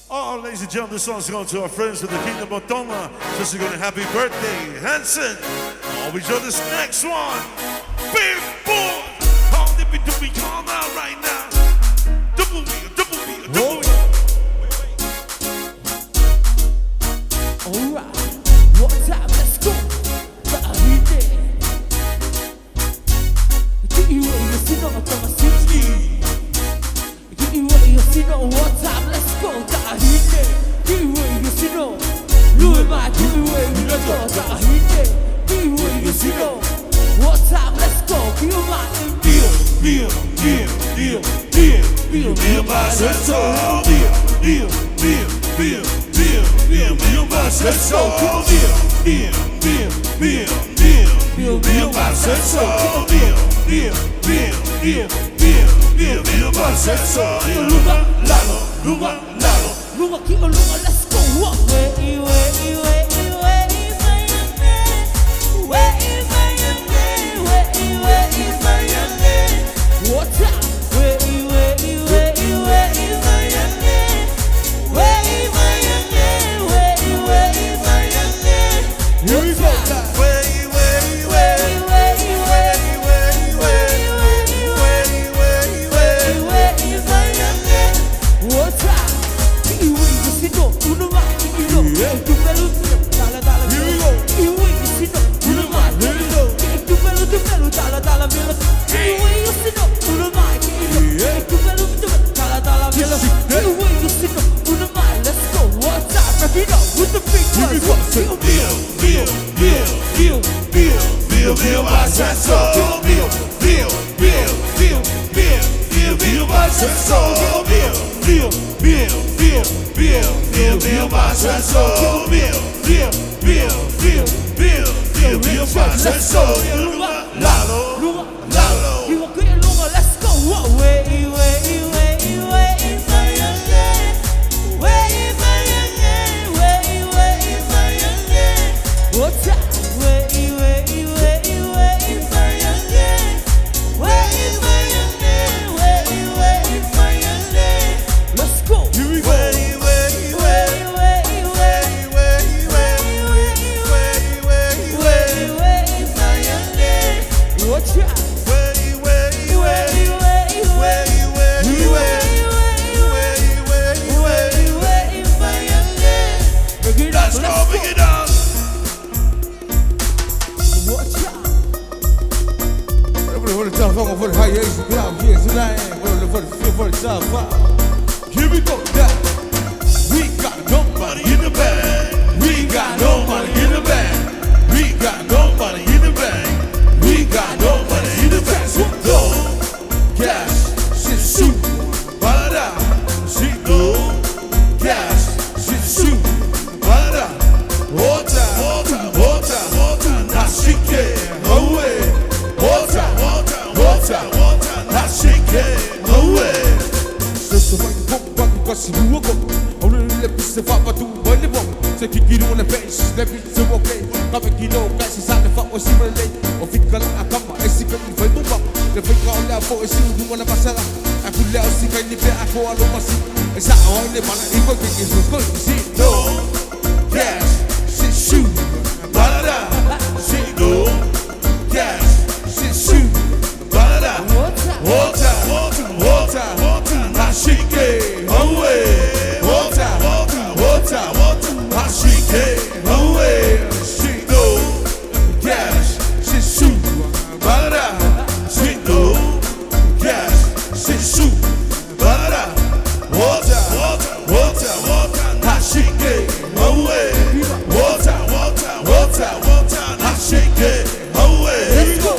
Oh, ladies and gentlemen, this song's going to our friends of the Kingdom of Tonga. Just a good happy birthday, Hanson. Oh, we show this next one. Big boy. How did we calm out right now? Double B. Alright, one time, let's go. One time, let's go. Let's go. Here we go. We got nobody in the bag. We got nobody in the bag. We got nobody in the bag. We got nobody in the bag. So go, cash, shit, shoot, bada, she go, cash, shit, shoot, bada, water, now she can away, water, now she can away. Cause you woke up, only the piece of Papa do one of them. So kick it on the bench, let me to okay. Come and get no guys inside the fuck was simulate. Or fit color, I come, I see them if I move up. The fake all that for a single one of us. I could let us see kind of I for all of us. It's how I live on it, but it's good to see. No, cash, shit, shoot, bada, she go, cash, shit, shoot, bada, water, now she came away. Water, now she came away. She go, cash, she shoot, bada, she go, cash, she shoot, bada, water, now she came away. Water, now she came away. Let's go.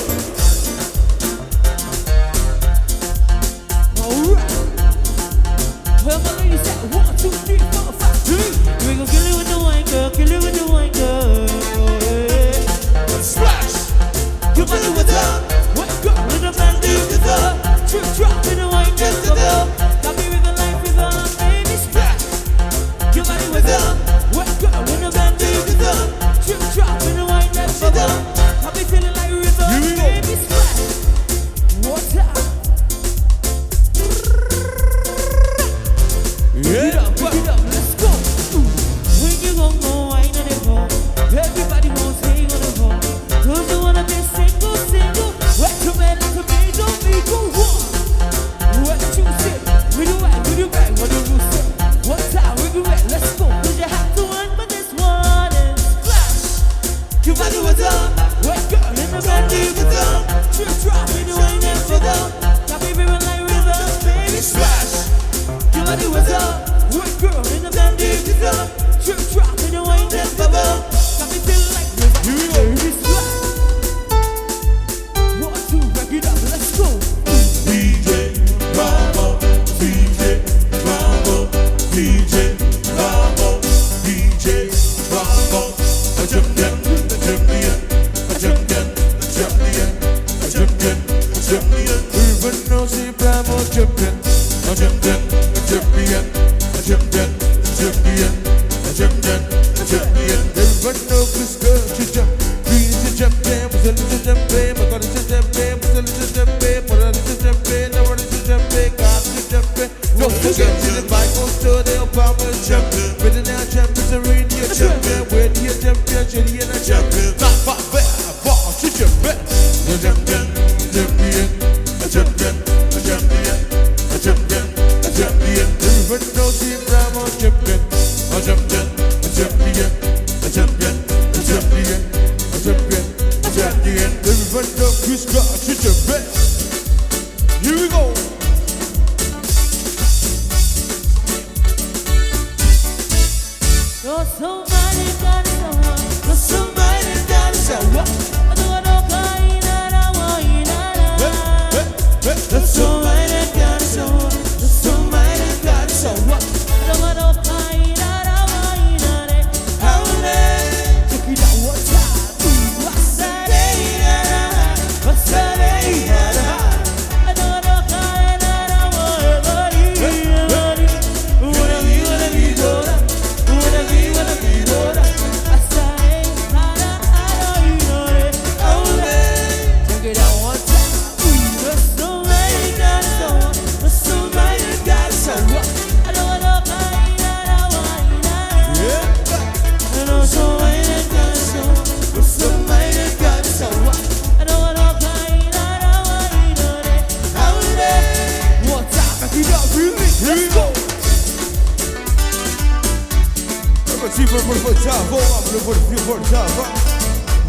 Well, my lady said 1, 2, 3, 4, 5. We gon' kill it with the wine, girl. Kill it with the wine, girl. Splash. Your body with her. White girl in the band, do the dub. Trip drop in the wine, just the dub. Got me with the life with her, baby. Splash. Your body with her. White girl in the band, do the dub. Trip drop in the wine, just the dub. Got me feeling like river, baby. Splash. Water. Yeah, pick it up, let's White girl in the band, deep color. Trip drop in the wine, that bubble. Got me feeling like river. Here we go. This fly. 1, 2, back it up, let's go. DJ Bravo, DJ Bravo, DJ Bravo, DJ Bravo. A champion, a champion, a champion, a champion, a champion, a champion. Even though she Bravo champion, a champion, a champion, a champion, a champion, a champion, a champion. Even though this girl she jump, green is a champion, was a little champion, my God is a champion, was a little champion, but a little champion, no one is a champion, God is a champion. Don't forget to the Bible store, they'll power champion. Better now champions are in your champion, where the champion, Jenny and a champion. Not far back, ball, she champion. A champion, champion, a champion, a champion, a champion, a champion. Everyone knows she Bravo champion, a champion, a champion, a champion, a champion, a champion, a champion. Everyone knows Chris God, she champion. Here we go. You're somebody got someone. You're somebody got someone. I don't know why I want You're somebody got someone. You're somebody got someone. I don't know why I want Check it out one time. What's that? What's that? I don't know why I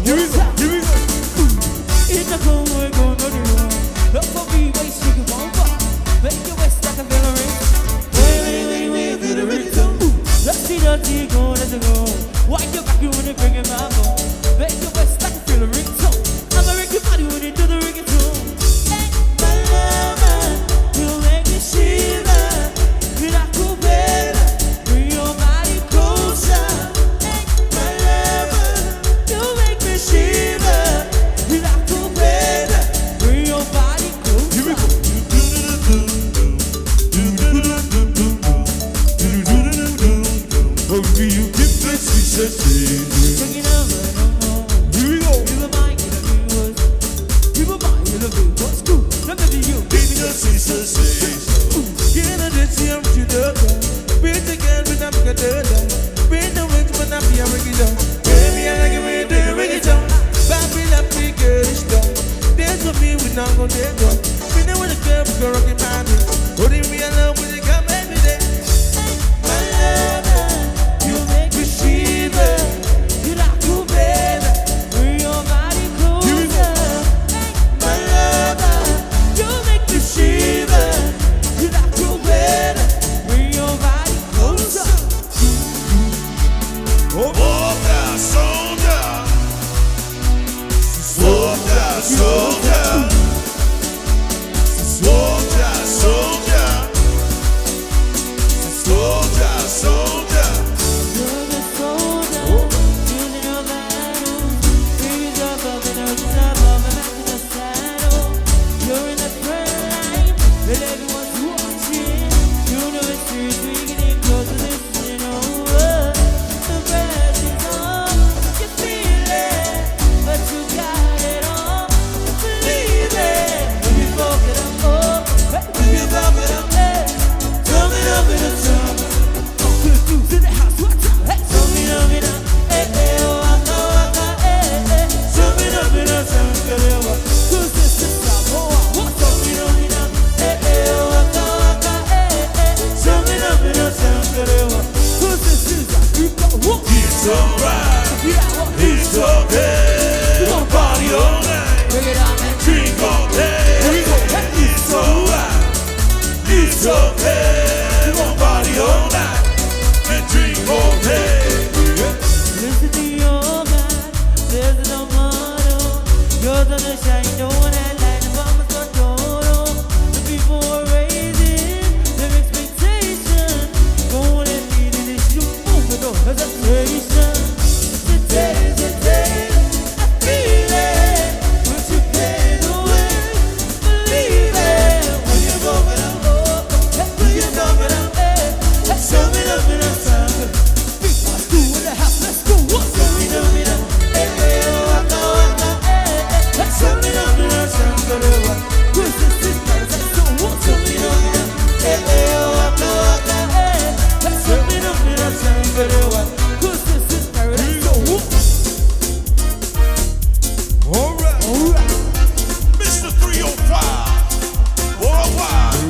Here we go, here we go. It's a cool way going on the road. Look for me, wait, shake it one bar. Make your waist like a veteran. Wait, do the rhythm. Let's see the tea go, let's go. Why you back when you bring it back home? Make your waist like a feel a ringtone. I'ma wreck your body when you do the reggaeton. Hey, my lover, you make me shiver. You're not cool, baby. Bring your body closer. Hey, my lover, you make me shiver. You're not cool, baby. Bring your body closer. Here we go. Baby, you give me sensation. Check it out, Here we go. you were mine, you were mine, you love it. What's cool? Look at you. Give me the sensation. Get on the team to the beat again, but I'm gonna do that. Beat the wings, but I'm here regular. Baby, I like it when you do the reggaeton. Baby, let me get it done. Dance with me, we not gonna dance one. We know when the girl is gonna rock it, man. Holding me alone when you come every day. My lover, you make me shiver. You like to bed, bring your body closer. My lover, you make me shiver. You like to bed, bring your body closer. Soldier, soldier. Soldier, soldier. Soldier, Mr. 305 worldwide.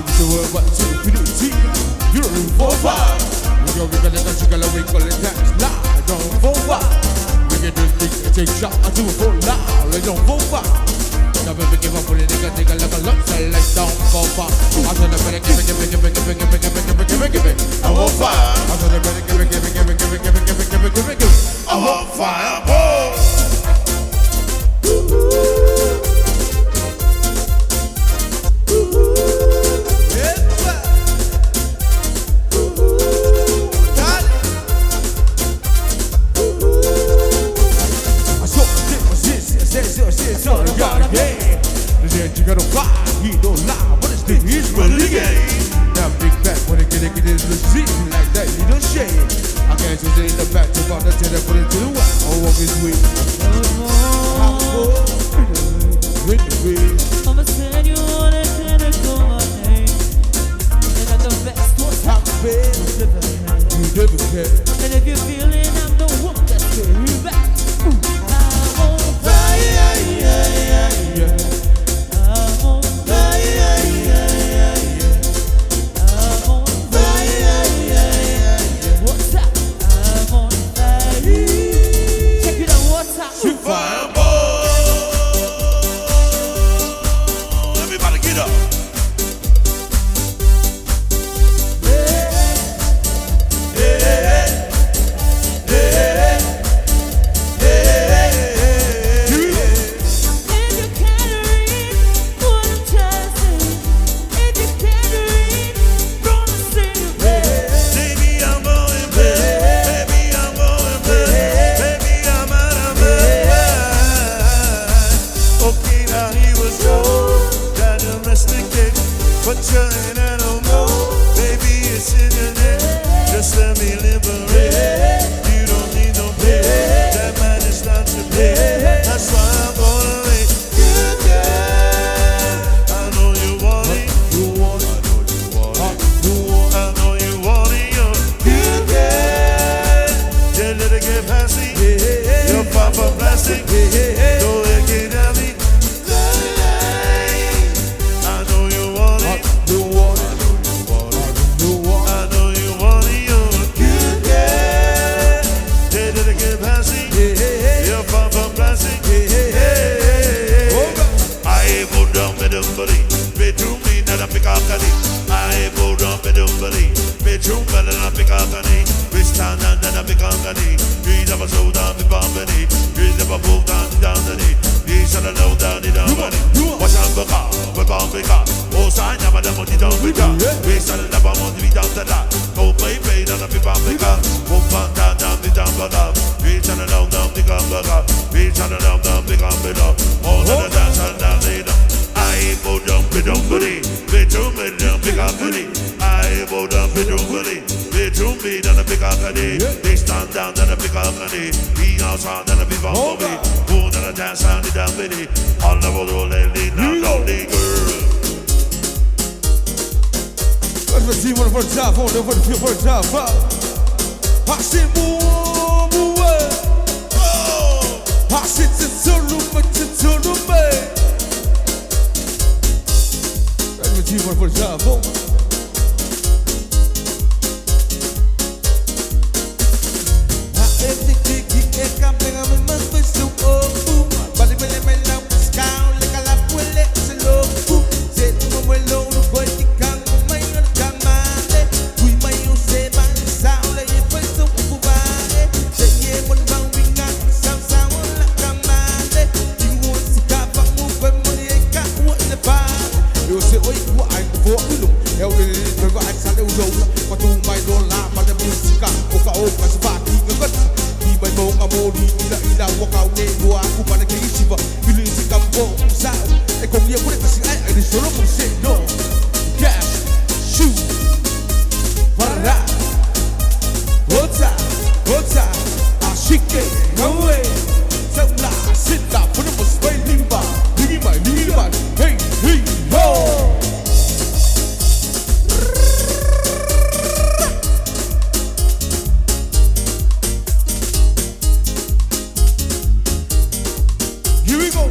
Take shot, I do it for loud, they don't vote back. Never give up on it, nigga, like a lump, say like don't go far. I told them better give it. I'm on fire. I told them better give it. I'm on fire, boy. You gotta fly, he don't lie, but it's the he's really game. Now big back when it get it is legit like that, you don't shade. I can't just in the back to about to tell that put it to the wild. Oh, walk his way. I'ma send you on a tentacle my name. And I'm the best one Top bed, you never care. And if you're feeling I'm the one that's getting back, I'm on fire, Yeah. I'm on fire, I'm on fire, what's up? I'm on fire. Check it out, what's up? Fire, boy. Everybody get up. If you can't read what I'm trying to say, if you can't read, gonna sing it, Baby, I'm going bad. Baby, I'm going bad. Baby, I'm out of bed. Okay, now he was told that domesticate, but you ain't at no more. Baby, it's in your neck. Just let me liberate. You don't need no pay. That man is not to pay. That's why I'm gonna make you girl. I know you want it. You want it, you want I know you want it, you get. Just let it get past me. You're far from plastic. Don't let it get at me. I know you want it. you want it, you want I know you want it, you get. Just let it get past me. You're far from plastic. I go down with them buddy. Bedroom me that I pick up I go down with them buddy. Bedroom that I pick up we stand and then I pick up we never slow down the company. We never move down the knee. We shall low down the money. Watch out for car, we're bound to car. Oh, sign never the money down with car. We shall never want to be down to that. Go play, and I be bound to car. Move down the down for love. We shall low down the car. We shall low down the car. All the dance and down later. I go down with somebody. Bedroom me down pick up I go down with somebody. Bedroom me down pick up They stand down and pick up He outside and be bound for me. Who down dance and the down with it. All the world only now lonely girl. Let's go see one for the top, one for the top. I see more. I see to the man. Let's go see one for the top. 맛있게 너무해 살라 신라 부는 모습 림바 니기만 헤이 헤이 호 Here we go.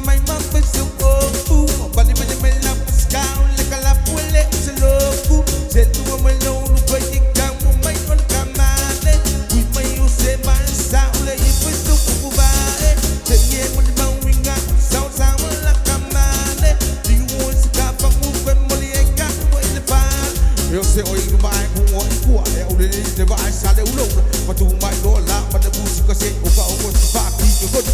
May mapasuko Bali ba niya may lapos ka Ula ka lapule sa loko Seto mo may lolo ba ikaw mo may on kamane Uy may use man sa ula ipasuko ko ba Sige mo di mawing nga Sa wala kamane Di mo sa kapang uban mo li eka mo ilipan Yo se oy kumain kung o ikuha E uli li diba ay sale ulong Patumay lola Panabusi kasi uka-uko sa paki Yukod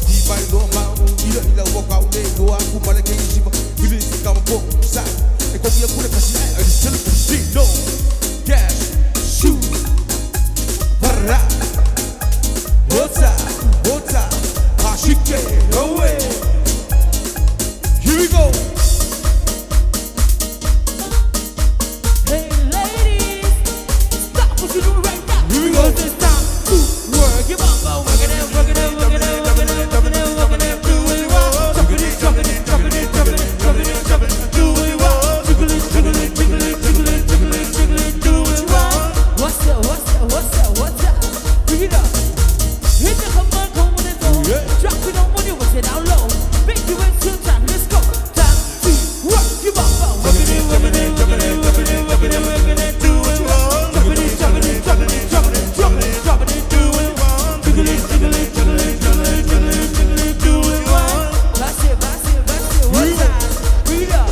Di may loma Ila waka ule doa aku malaki isiba Bilis kama po sa Eko biya kuna kasi ay Sino Cash Shoot Para Hota Hota Hashike Away Here we go Hey ladies, stop what you're doing right now. Here we go. It's time to work your bumper. Work it out, work it out, work it out, work it out, work it out, work it out. Do what you want. Drop it, drop it, drop it, drop it, drop it, drop it. Do what you want. Jiggle it, jiggle it, jiggle it, jiggle it, jiggle it, jiggle it. Do what you want. What's up, what's up, what's up, what's up? Bring it up. Hit the command, come on and go. Drop it on when you want it down low. Make you wait till time, let's go. Time to work your bumper. Work it in, work it in, work it in, work it in, work it in, work it in. Do what you want. Drop it in, drop it in, drop it in, drop it in, drop it in, drop it in. Do what you want. Jiggle it, jiggle it, jiggle it, jiggle it, jiggle it, jiggle it. Do what you want. That's it, that's it, that's it. One time, bring it up.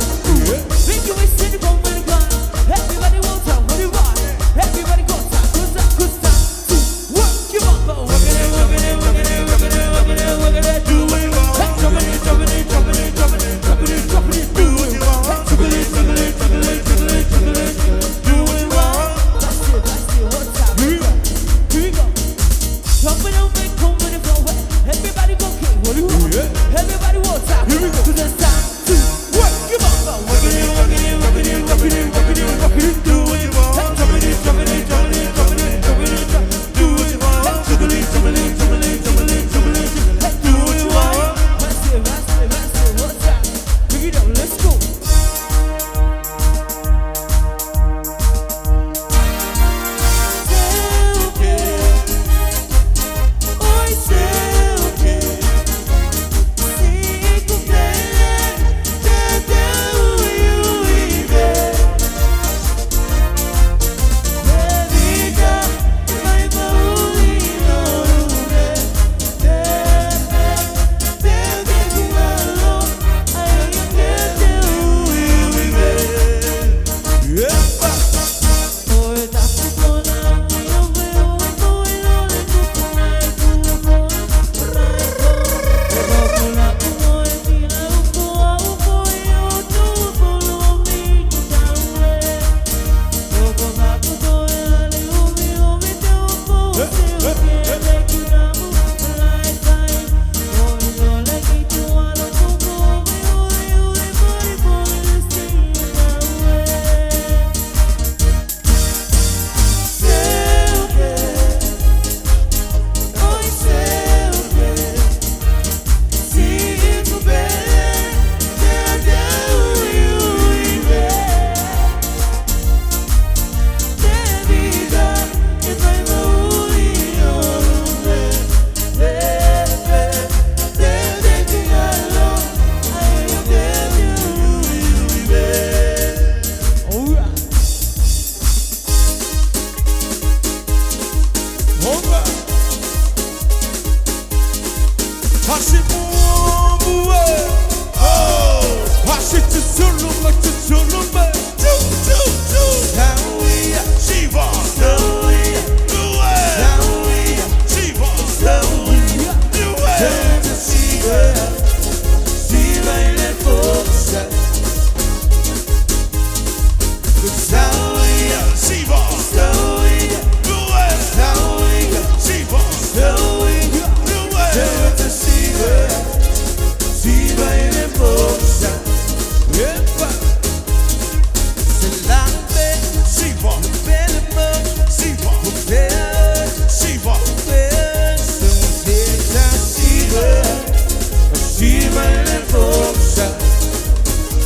Make you wait till the moment gone. Everybody wants time, what do you want? Everybody go time, good time, good time. To work your bumper. Work it in, work it in, work it in, work it in, work it in, work it in. Do what you want. Drop it in, drop it in, drop it in, drop it in, drop it in, drop it in. Do what you want. Jiggle it, jiggle it, jiggle it, jiggle it, jiggle it, jiggle it. Do what you want. That's it, one time. Here we go. Drop it on, make home with it for wet. Everybody go kick, what do you want? Everybody want time. Here we go. To the time to work your bumper. Work it in, work it in, work it in, work it in, work it in, work it in. Do what you want. Drop it in, drop it in, drop it in, drop it in, drop it in, drop it in. Do what you want. Jiggle it, jiggle it, jiggle it, jiggle it, jiggle it, jiggle it. Do what you want. That's it, that's it, that's it. One time. Bring it up, let's go.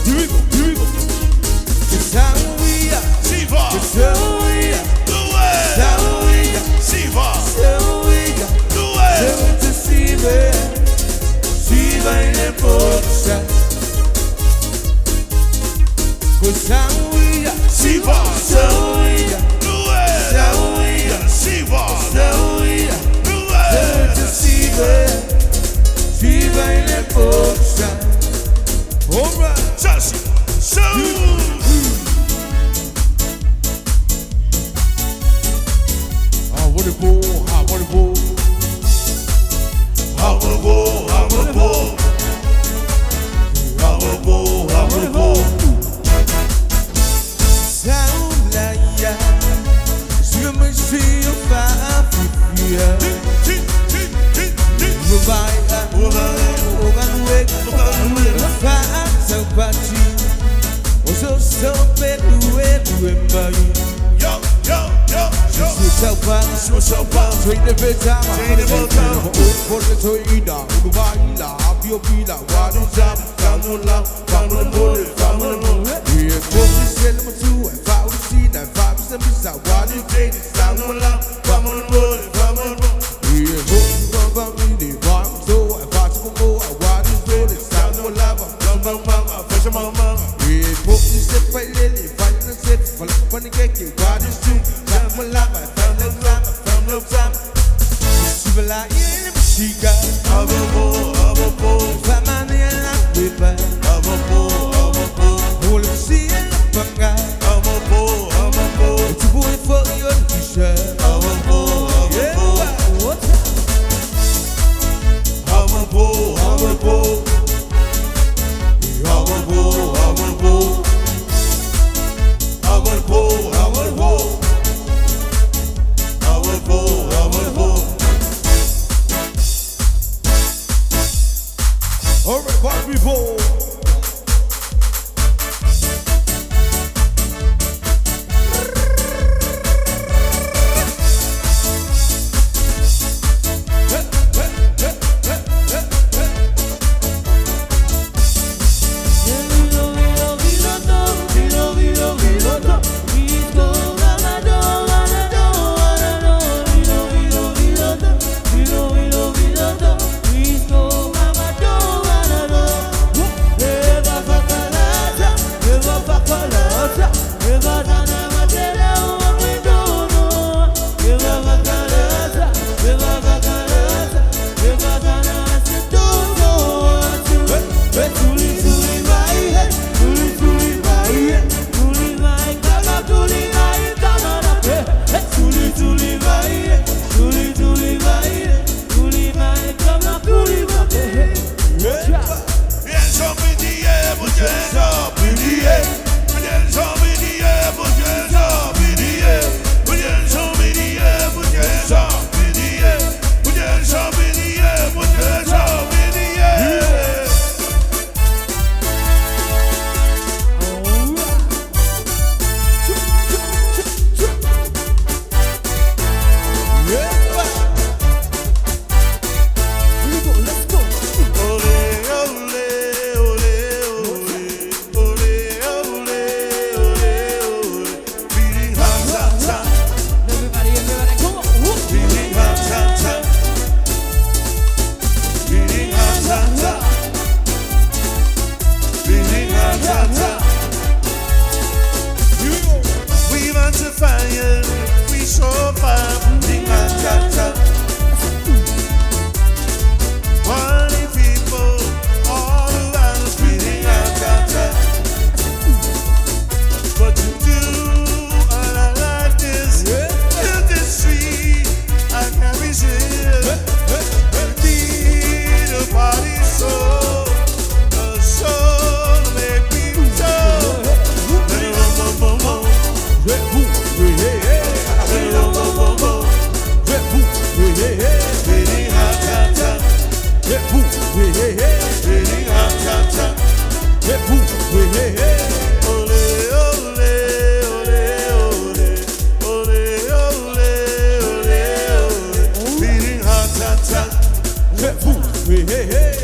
Here we go, here we go. It's how we are. Siva. It's how we are. Do it. It's how we are. Siva. It's how we are. Do it. Tell it to Siva in the book. It's how we are. Siva. It's how we are. Do it. It's how we are. Siva. It's how we are. Do Tell it to it. Siva in the book. Alright. Just so. I wanna go, I wanna go. I wanna go, I wanna go. I wanna go, I wanna go. Sound like ya. Je me suis offert à Yo, yo, yo, yo. Alright, what before?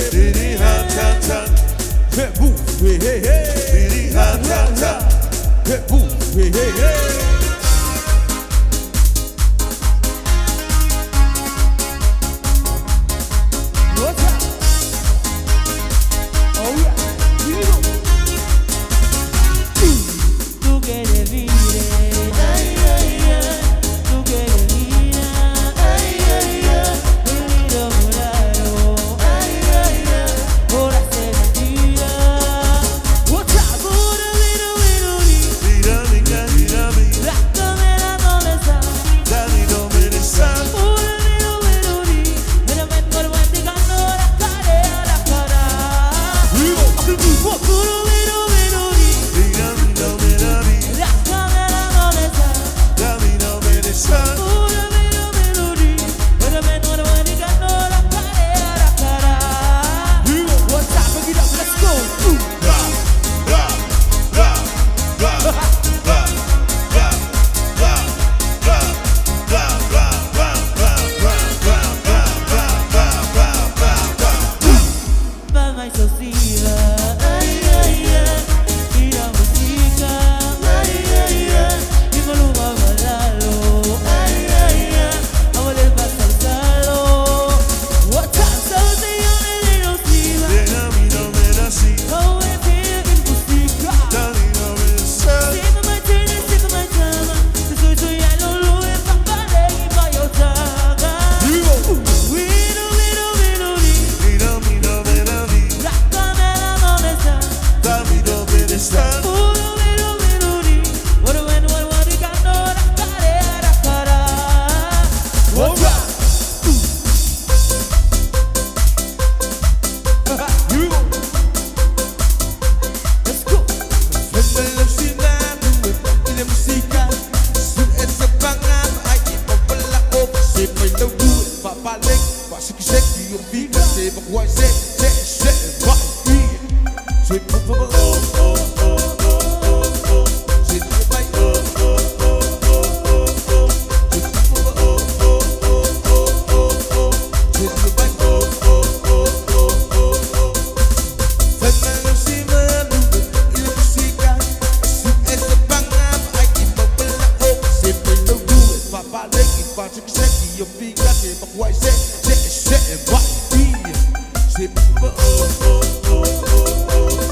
Diddy hot, hot, hot. Hey, hey, hey. ta ta ta. Hey, boom, hey, hey, hey. What's up? Oh yeah, here we go. Tú quieres vivir, ay, ay, ay. Tú quieres vivir, ay, ay, ay. Vivir enamorado, ay, ay, ay. Por hacer mentira. What's up? Pura vino, vino, vino. Mira, mira, mira, mira. Rácame la cabeza. Dani, no me desas. Pura vino, vino, vino. Mira, me envuelvo indicando la cara a la cara. Puro vino, vino, vino. Mira, mira, mira, mira. Rácame la cabeza. Dani, no me desas. Pura vino, vino, vino. Mira, me envuelvo indicando la cara a la cara. What's up? Pick it up, let's go. Ra, ra, ra, ra, ra, ra, ra, ra, ra, ra, ra, ra, ra, ra, ra, ra, ra. Mama explosiva, ay, ay, ay. Y la música, ay, ay, ay. Y con un bailalo, ay, ay, ay. A volver para saltarlo. What's up? Somos señores de los divas. Mira, mira, mira, sí. Oh, we feel in música. Dani, no me desas. Siempre me tienes, siempre me llama. Soy ya no lo es pa' pared y pa' yo traga. Vino, vino, vino, vino. Mira, mira, mira, mira. Rácame la cabeza. Dani, no me desas. Puro vino, vino, vino. Bueno, bueno, bueno, indicando la cara a la cara. What's up? Let's go. Velocidad, y la música. Su esa pangan, ay, ipapala ko. Kasi may laguit, papalik. Pasik-sik, yung bigat. Say, bakway, say, why? Say, oh, oh, oh, oh, oh. Say, bye, oh, oh, oh, oh, oh. Say, oh, oh, oh, oh, oh, oh. Say, bye, oh, oh, oh, oh, oh, oh. Velocidad, y la música. Su esa pangan, ay, ipapala ko. Kasi may laguit, papalik. Pasik-sik, yung bigat. Say, bakway, say, why? Say, oh, oh, oh, oh, oh,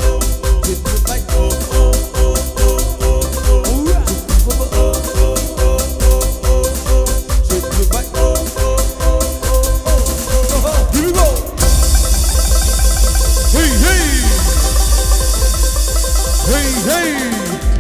oh. Say, bye, oh, oh, oh, oh, oh, oh. Say, oh, oh, oh, oh, oh, oh. Say, bye, oh, oh, oh, oh, oh. Here we go. Hey, hey. Hey, hey.